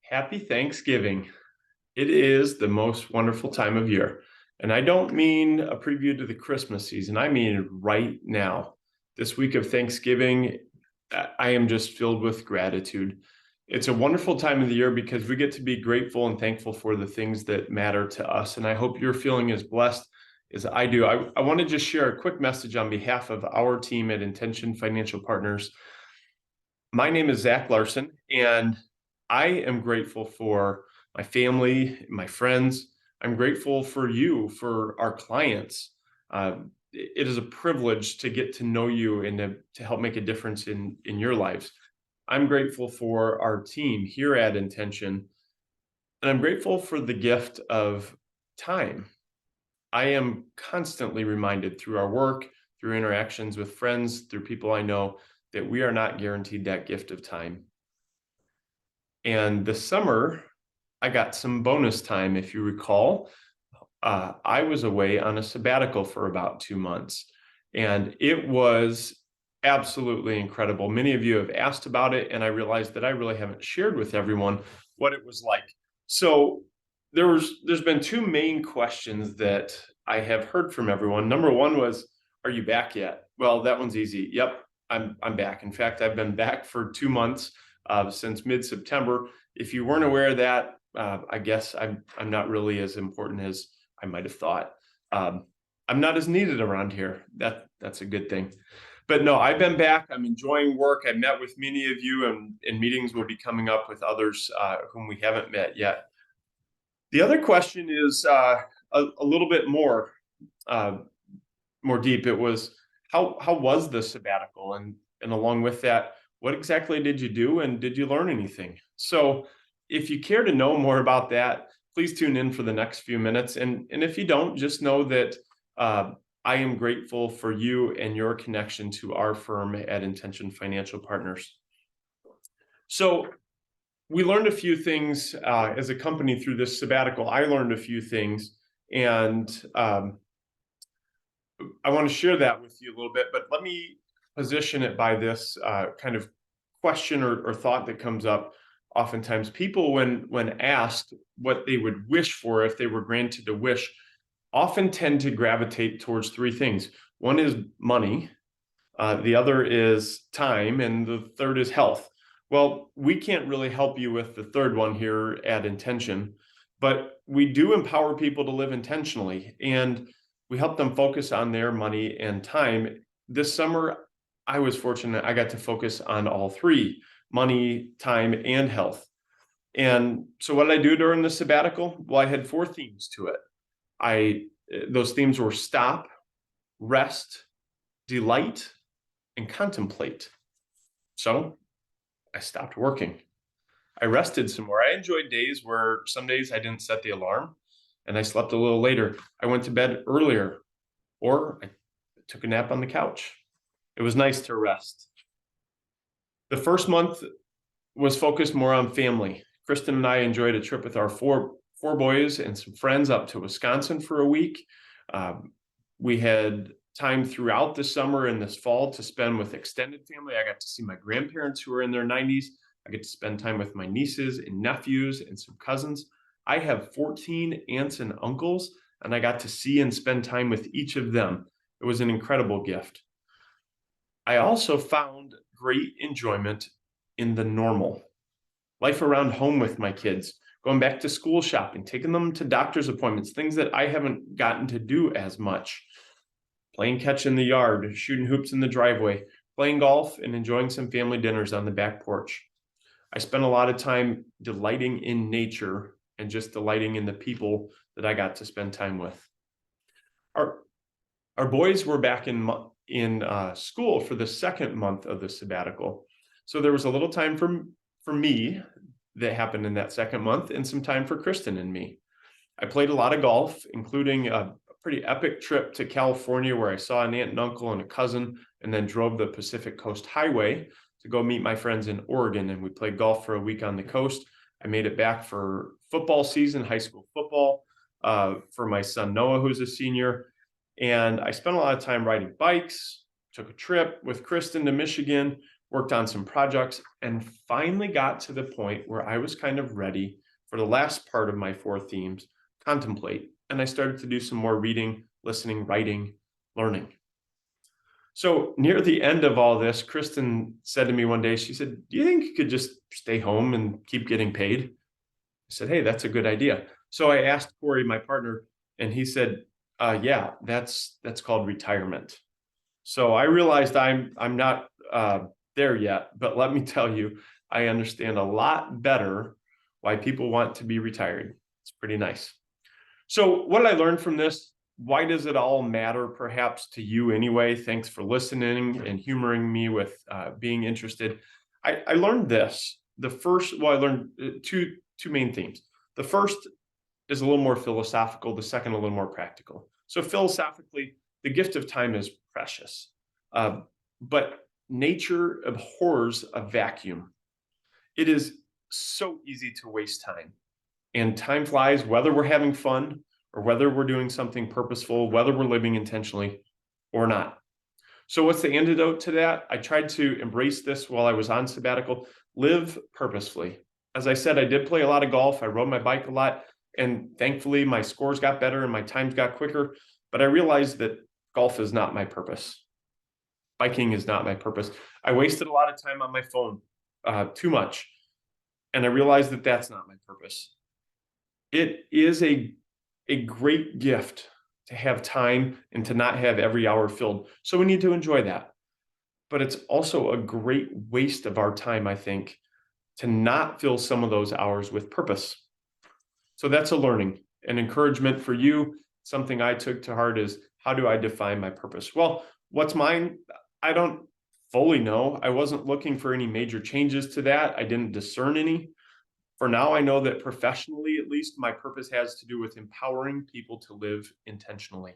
Happy Thanksgiving. It is the most wonderful time of year. And I don't mean a preview to the Christmas season. I mean right now. This week of Thanksgiving, I am just filled with gratitude. It's a wonderful time of the year because we get to be grateful and thankful for the things that matter to us. And I hope you're feeling as blessed as I do. I want to just share a quick message on behalf of our team at Intention Financial Partners. My name is Zach Larson, and I am grateful for my family, my friends. I'm grateful for you, for our clients. It is a privilege to get to know you and to help make a difference in your lives. I'm grateful for our team here at Intention, and I'm grateful for the gift of time. I am constantly reminded through our work, through interactions with friends, through people I know, that we are not guaranteed that gift of time. And this summer, I got some bonus time. If you recall, I was away on a sabbatical for about 2 months, and it was absolutely incredible. Many of you have asked about it, and I realized that I really haven't shared with everyone what it was like. So there's been two main questions that I have heard from everyone. Number one was, "Are you back yet?" Well, that one's easy. Yep, I'm back. In fact, I've been back for 2 months since mid-September. If you weren't aware of that, I guess I'm not really as important as I might have thought. I'm not as needed around here. That's a good thing. But no, I've been back. I'm enjoying work. I met with many of you, and meetings will be coming up with others whom we haven't met yet. The other question is a little bit uh, more deep. It was, how was the sabbatical, and along with that, what exactly did you do, and did you learn anything? So if you care to know more about that, please tune in for the next few minutes. And if you don't, just know that I am grateful for you and your connection to our firm at Intention Financial Partners. So we learned a few things as a company through this sabbatical. I learned a few things, and I want to share that with you a little bit, but let me position it by this kind of question or thought that comes up oftentimes. People, when asked what they would wish for if they were granted a wish, often tend to gravitate towards three things. One is money, the other is time, and the third is health. Well, we can't really help you with the third one here at Intention, but we do empower people to live intentionally, and we help them focus on their money and time. This summer, I was fortunate. I got to focus on all three: money, time, and health. And so what did I do during the sabbatical? Well, I had four themes to it. Those themes were stop, rest, delight, and contemplate. So I stopped working. I rested some more. I enjoyed days where some days I didn't set the alarm and I slept a little later. I went to bed earlier, or I took a nap on the couch. It was nice to rest. The first month was focused more on family. Kristen and I enjoyed a trip with our four boys and some friends up to Wisconsin for a week. We had time throughout the summer and this fall to spend with extended family. I got to see my grandparents who are in their 90s. I get to spend time with my nieces and nephews and some cousins. I have 14 aunts and uncles, and I got to see and spend time with each of them. It was an incredible gift. I also found great enjoyment in the normal life around home with my kids, going back to school shopping, taking them to doctor's appointments, things that I haven't gotten to do as much. Playing catch in the yard, shooting hoops in the driveway, playing golf, and enjoying some family dinners on the back porch. I spent a lot of time delighting in nature and just delighting in the people that I got to spend time with. Our boys were back in school for the second month of the sabbatical. So there was a little time for me that happened in that second month, and some time for Kristen and me. I played a lot of golf, including a pretty epic trip to California where I saw an aunt and uncle and a cousin, and then drove the Pacific Coast Highway to go meet my friends in Oregon. And we played golf for a week on the coast. I made it back for football season, high school football, for my son Noah, who's a senior. And I spent a lot of time riding bikes, took a trip with Kristen to Michigan, worked on some projects, and finally got to the point where I was kind of ready for the last part of my four themes, contemplate. And I started to do some more reading, listening, writing, learning. So near the end of all this, Kristen said to me one day, she said, "Do you think you could just stay home and keep getting paid?" I said, "Hey, that's a good idea." So I asked Corey, my partner, and he said, "Yeah, that's called retirement." So I realized I'm not there yet, but let me tell you, I understand a lot better why people want to be retired. It's pretty nice. So what did I learn from this? Why does it all matter, perhaps to you anyway? Thanks for listening and humoring me with being interested. I learned this. The first, well, I learned two main themes. The first is a little more philosophical. The second, a little more practical. So philosophically, the gift of time is precious, but nature abhors a vacuum. It is so easy to waste time, and time flies, whether we're having fun or whether we're doing something purposeful, whether we're living intentionally or not. So what's the antidote to that? I tried to embrace this while I was on sabbatical. Live purposefully. As I said, I did play a lot of golf. I rode my bike a lot, and thankfully my scores got better and my times got quicker. But I realized that golf is not my purpose. Biking is not my purpose. I wasted a lot of time on my phone, too much. And I realized that that's not my purpose. It is a great gift to have time and to not have every hour filled. So we need to enjoy that. But it's also a great waste of our time, I think, to not fill some of those hours with purpose. So that's a learning, an encouragement for you. Something I took to heart is, how do I define my purpose? Well, what's mine? I don't fully know. I wasn't looking for any major changes to that. I didn't discern any. For now, I know that professionally, at least, my purpose has to do with empowering people to live intentionally.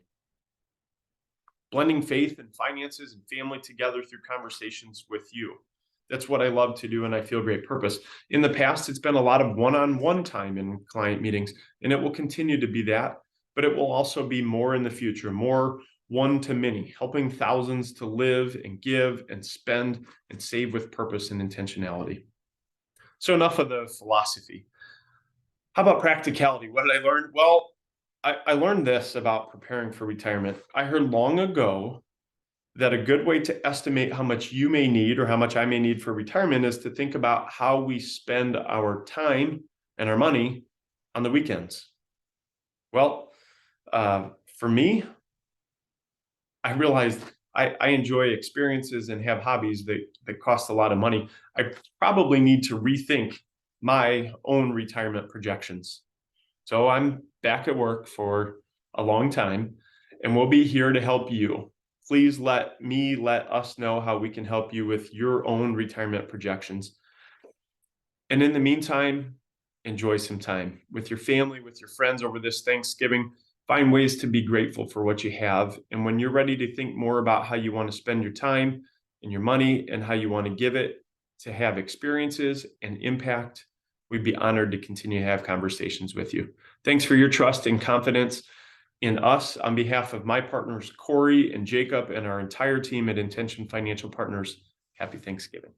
Blending faith and finances and family together through conversations with you. That's what I love to do, and I feel great purpose. In the past, it's been a lot of one-on-one time in client meetings, and it will continue to be that, but it will also be more in the future, more one-to-many, helping thousands to live and give and spend and save with purpose and intentionality. So enough of the philosophy. How about practicality? What did I learn? Well, I learned this about preparing for retirement. I heard long ago that a good way to estimate how much you may need or how much I may need for retirement is to think about how we spend our time and our money on the weekends. Well, for me, I realized I enjoy experiences and have hobbies that cost a lot of money. I probably need to rethink my own retirement projections. So I'm back at work for a long time, and we'll be here to help you. Please let us know how we can help you with your own retirement projections. And in the meantime, enjoy some time with your family, with your friends over this Thanksgiving. Find ways to be grateful for what you have. And when you're ready to think more about how you want to spend your time and your money and how you want to give it to have experiences and impact, we'd be honored to continue to have conversations with you. Thanks for your trust and confidence in us. On behalf of my partners, Corey and Jacob, and our entire team at Intention Financial Partners, happy Thanksgiving.